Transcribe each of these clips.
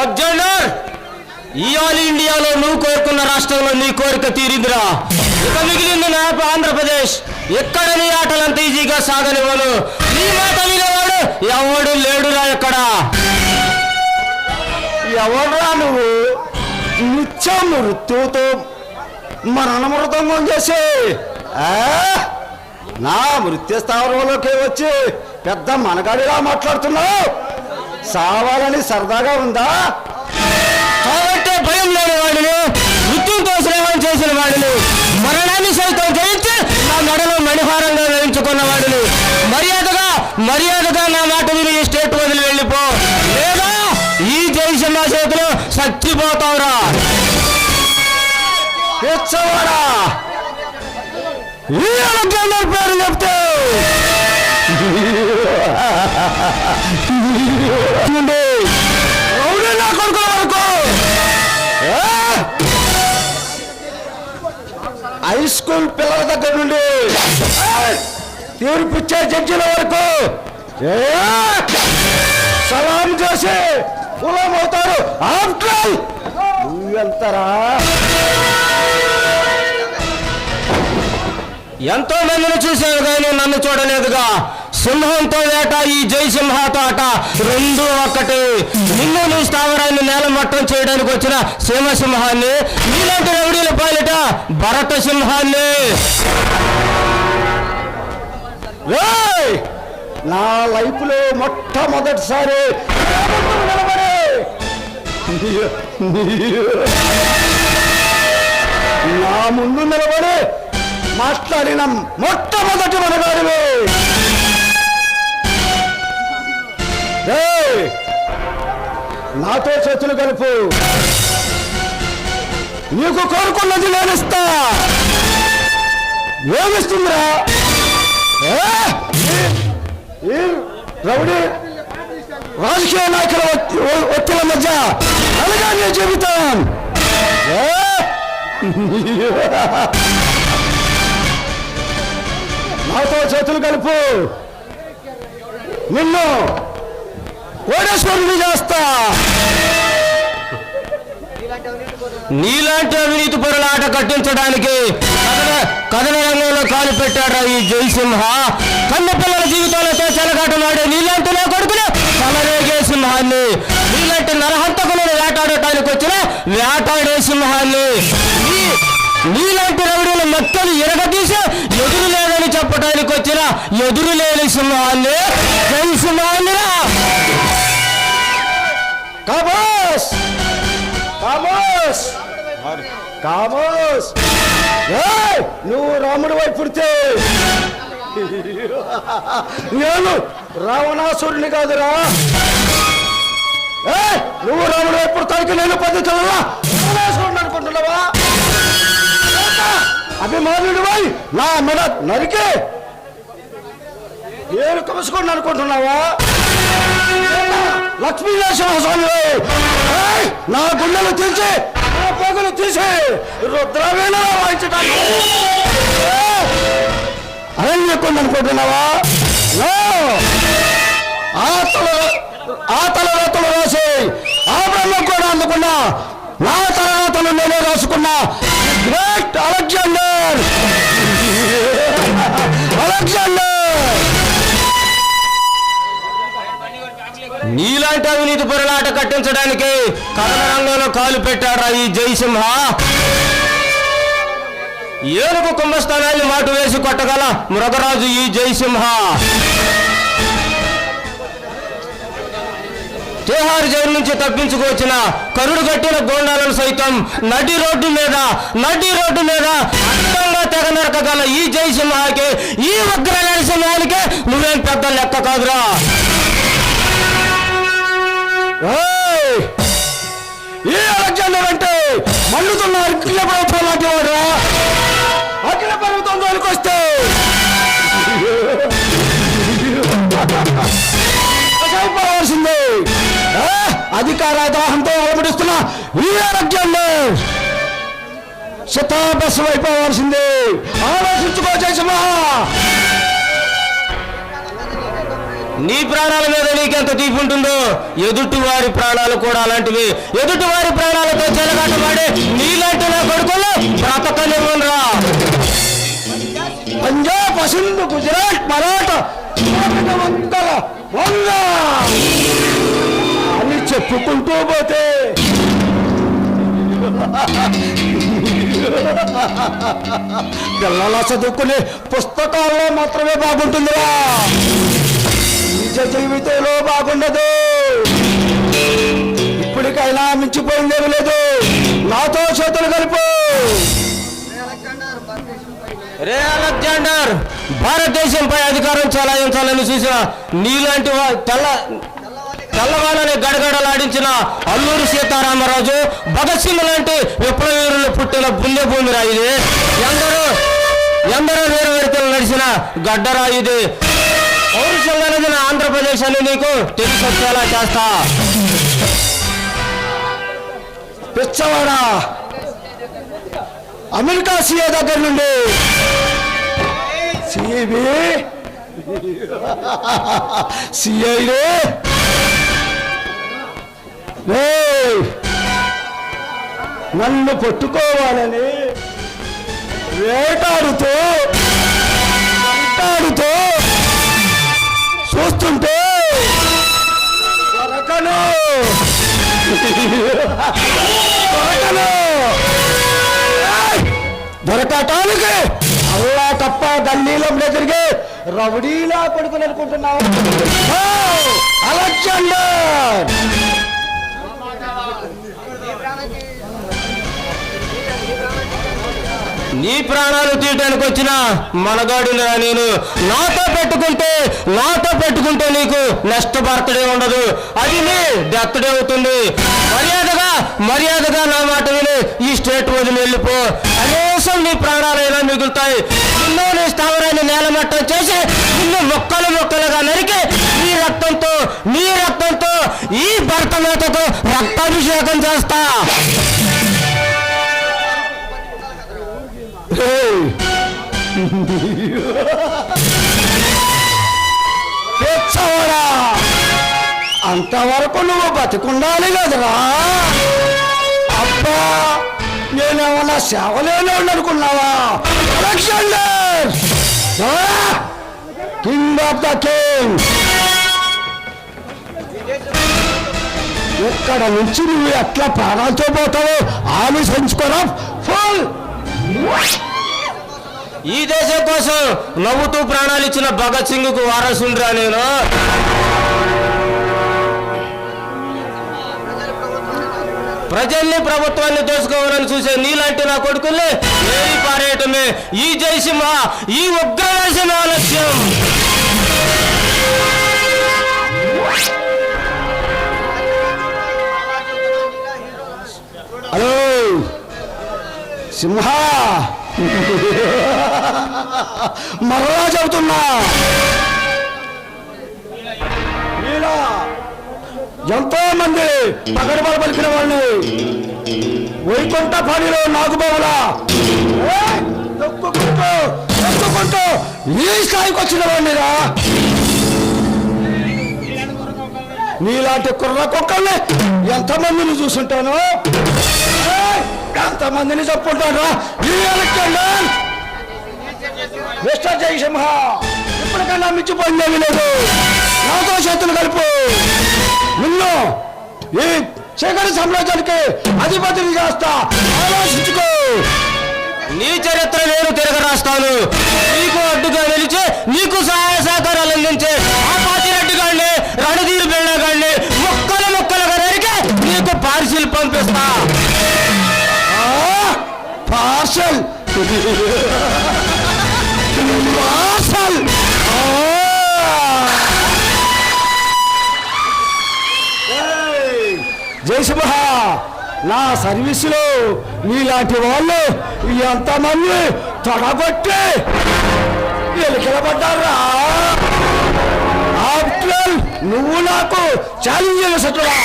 Alexander, ఈ all ఇండియాలో నువ్వు కోరుకున్న రాష్ట్రంలో నీ కోరిక తీరిందిరా. ఇక మిగిలింది నా ఆంధ్రప్రదేశ్. ఎక్కడ నీ ఆటలంత ఈజీగా సాగనివ్వను. నీ మాట వినేవాడు ఎవడు లేడురా. ఎక్కడ ఎవరురా నువ్వు? నిత్య మృత్యుతో మరణమృతంగం చేసి నా మృత్యు స్థావరంలోకి వచ్చి పెద్ద మనగాడిలా మాట్లాడుతున్నావు. సావాలని సరదాగా ఉందా? కాబట్టి భయం లేని వాడిని, మృత్యుతో స్నేహం చేసిన వాడిని, మరణాన్ని సైతం జయించి నా మెడలో మణిహారంగా వేయించుకున్న వాడిని, మర్యాదగా నా మాట విని ఈ స్టేట్ వదిలి వెళ్ళిపో, లేదా ఈ జయసింహ చేతిలో చచ్చిపోతావురా. తెచ్చవాడా, ఈ అలెగ్జాండర్ పేరు చెప్తే నా కొడుకుల వరకు, హై స్కూల్ పిల్లల దగ్గర నుండి తీర్పిచ్చే జడ్జిల వరకు సలాం చేసి కులం అవుతారు. ఆఫ్టర్ ఆల్ నువ్వెంతరా? ఎంతో మందిని చూసావు కానీ నన్ను చూడలేదుగా. సింహంతో వేట, ఈ జయసింహతో ఆట రెండు ఒక్కటి. నిన్ను నీ స్థావరాన్ని నేలమట్టం చేయడానికి వచ్చిన సింహాన్ని, నీలాంటి రౌడీల పాలిట భరత సింహాన్ని. నా లైఫ్ లో మొట్టమొదటిసారి నా ముందు నిలబడి మాట్లాడిన మొట్టమొదటి మనగాడివే. నాతో చేతులు కలుపు, నీకు కోరుకున్నది నేనిస్తా. ఏమిస్తుందిరా? రౌడీ రాజకీయ నాయకుల ఒత్తిల మధ్య అలాగా నీ జీవితం. నాతో చేతులు కలుపు, నిన్ను కోటేశ్వరుని చేస్తా. నీలాంటి అవినీతి పరుల ఆట కట్టించడానికి కథన రంగంలో కాలు పెట్టాడు ఈ జయసింహ. కన్న పిల్లల జీవితాలతో చెలగాటలాడే నీలాంటి నా కొడుకుని కలరేగే సింహాన్ని, నీలాంటి నరహంతకులను వేటాడటానికి వచ్చిన వేటాడే సింహాన్ని, నీలాంటి రౌడీల మొక్కలు ఎరగదీసి ఎదురు లేదని చెప్పడానికి వచ్చిన ఎదురు లేని సింహాన్ని, జయసింహాన్ని. కామోస్ కామోస్ కామోస్, నువ్వు రాముడి వైపు పుడితే నేను రావణాసురుని కాదురా. నువ్వు రాముడి వైపు పుడతానికి నేను పద్ధతులరా రావణాసురుని అనుకుంటున్నావా? అభిమానుడి వై నా మెడ నరికి నేను కలుసుకొని అనుకుంటున్నావా? లక్ష్మీ నరసింహస్వామి నా గుండెలు తీసి నా పోగులు తీసి రుద్రవీణ వాయించడానికి అరణ్యకుండా అనుకుంటున్నావా? ఆ తలరాతలు రాసి ఆ బ్రహ్మం కూడా అందుకున్నా, నా తలరాతలు నేనే రాసుకున్నా. Great Alexander, Alexander. నీలాంటి అవినీతి పరులాట కట్టించడానికి కథన రంగంలో కాలు పెట్టాడా ఈ జయసింహ. ఏనుగు కుంభస్థానాన్ని మాటు వేసి కొట్టగల మృగరాజు ఈ జయసింహ. తిహార్ జైలు నుంచి తప్పించుకొచ్చిన కరుడు కట్టిన గోండాలను సైతం నడి రోడ్డు మీద అడ్డంగా తెగ నరకగల ఈ జయసింహకి, ఈ ఉగ్ర నరసింహానికి నువ్వేం పెద్ద లెక్క కాదురా. ఈ అలెగ్జాండర్ అంటే మండుతున్న అఖిల పర్వతం లాంటి వాడు. అఖిల పర్వతం దొరికొస్తే అయిపోవాల్సిందే. అధికార దాహంతో అలమటిస్తున్న ఈ అలెగ్జాండర్ శతాభస్వం అయిపోవాల్సిందే. ఆలోచించుకో జయసింహ. నీ ప్రాణాల మీద నీకెంత తీపి ఉంటుందో ఎదుటి వారి ప్రాణాలు కూడా అలాంటివి. ఎదుటి వారి ప్రాణాలతో చెలగాటమాడే నీలాంటి నా కొడుకులు బ్రతకనివ్వనురా. పంజాబ్, సింధు, గుజరాత్, మరాఠా అని చెప్పుకుంటూ పోతే పిల్లల చదువుకునే పుస్తకాల్లో మాత్రమే బాగుంటుందిరా, నిజ జీవితంలో బాగుండదు. ఇప్పటికైనా మించిపోయిందేమి లేదు. నాతో చేతులు కలుపు. రే అలెగ్జాండర్, భారతదేశంపై అధికారం చలాయించాలని చూసిన నీలాంటి తెల్లవాళ్ళని గడగడలాడించిన అల్లూరి సీతారామరాజు, భగత్ సింగ్ లాంటి విప్లవీరులు పుట్టిన పుణ్యభూమిరా ఇది. ఎందరో వీరవరితలు నడిచిన గడ్డరా ఇది. పౌరుషంగా నడిచిన ఆంధ్రప్రదేశ్ అని నీకు తెలిసొచ్చేలా చేస్తా. పిచ్చవాడా, అమెరికా సీఏ దగ్గర నుండి సిఐ నన్ను పట్టుకోవాలని వేటాడుతూ చూస్తుంటే దొరకటానికి అల్లా తప్ప గల్లీలో తిరిగి రౌడీలా పడుకుని అనుకుంటున్నావు. అలెగ్జాండర్, నీ ప్రాణాలు తీయటానికి వచ్చిన మనగాడినా నేను. నాతో పెట్టుకుంటే నీకు నెక్స్ట్ బర్త్డే ఉండదు, అది నీ డెత్ డే అవుతుంది. మర్యాదగా నా మాట విని ఈ స్టేట్ వదిలి వెళ్ళిపో. కనీసం నీ ప్రాణాలైనా మిగులుతాయి. నిన్ను నీ స్థావరాన్ని నేలమట్టం చేసి నిన్ను ముక్కలుగా నరికి నీ రక్తంతో ఈ భరతమాతకు రక్తాభిషేకం చేస్తా. అంతవరకు నువ్వు బతికుండాలి కదరా. అబ్బా, నేనేమన్నా సేవలేని అనుకున్నావా? Alexander, king of the king. ఎక్కడ నుంచి నువ్వు ఎట్లా ప్రాణాలతో పోతావో ఆలోచించుకోరా. ఫుల్ ఈ దేశం కోసం నవ్వుతూ ప్రాణాలు ఇచ్చిన భగత్ సింగ్ కు వారసుండ్రా నేను. ప్రజల్ని ప్రభుత్వాన్ని దోసుకోవాలని చూసే నీలాంటి నా కొడుకుల్ని ఏరి పారేయటమే ఈ జయసింహ, ఈ ఉగ్రవాసిన లక్ష్యం. హలో సింహ, మరలా చెబుతున్నా, ఎంతో మంది పగడబడ పలికిన వాళ్ళని వైకుంఠ పనిలో నాగుబావులా తొక్కుకుంటూ ఈ స్థాయికి వచ్చిన వాడినిరా. నీలాంటి కుర్ర కుక్కల్ని ఎంతమందిని చూసుంటాను, ఎంతమందిని చెప్పుంటాను. మిస్టర్ జయసింహ, ఇప్పటికన్నా మించిపోయిందేమీ లేదు. నాతో చేతులు కలుపు. నిన్ను ఈ చీకటి సామ్రాజ్యానికి అధిపతిని చేస్తా. ఆలోచించుకో. నీ చరిత్ర నేను తిరగరాస్తాను. నీకు అడ్డుగా నిలిచి నీకు సహాయ సహకారాలు అందించే ఆ పాతిరెడ్డి గారిని, రణధీరు బెళ్ళ గారిని ముక్కలుగా నరికి నీకు పార్సిల్ పంపిస్తా. పార్సల్ జయసింహ, నా సర్వీసులో నీలాంటి వాళ్ళు ఎంతమంది తొడగొట్టి ఎలికిలబడ్డారా. ఆఫ్టర్ నువ్వు నాకు ఛాలెంజ్ చేసేట్టురా.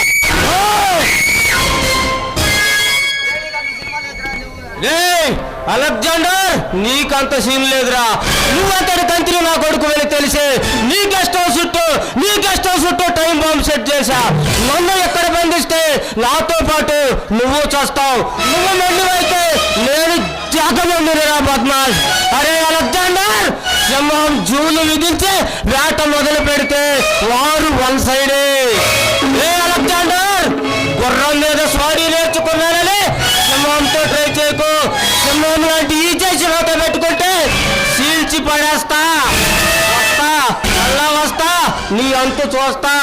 అలెగ్జాండర్, నీకంత సీన్ లేదురా. నువ్వు అతడి కంత్రి నా కొడుకు వెళ్ళి తెలిసే నీ గెస్ట్ హౌస్ చుట్టూ నీ తెలుసా? నన్ను ఎక్కడ బంధిస్తే నాతో పాటు నువ్వు చస్తావు. నువ్వు మొండివైతే నేను జాతమందిరా బద్మాష్. అరే అలెగ్జాండర్, సింహం జూలు విధించి వేట మొదలు పెడితే వారు వన్ సైడే. ఏ అలెగ్జాండర్, గుర్రం మీద స్వారీ నేర్చుకున్నానని సింహంతో ట్రై చేయకు. సింహం లాంటి ఈ చేసి వేట పెట్టుకుంటే చీల్చి పడేస్తా. వస్తా, అలా వస్తా, నీ అంతు చూస్తా.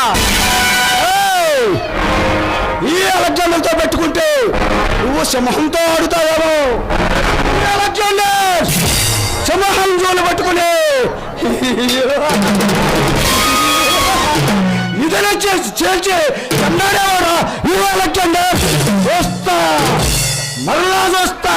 ఈ అలెగ్జాండర్తో పెట్టుకుంటే నువ్వు సింహంతో ఆడుతావేమో. అలెగ్జాండర్ సింహం జోలు పట్టుకుని ఇదనే చేల్చి అన్నాడేవారా? నువ్వు అలెగ్జాండర్ చూస్తా, మళ్ళా చూస్తా.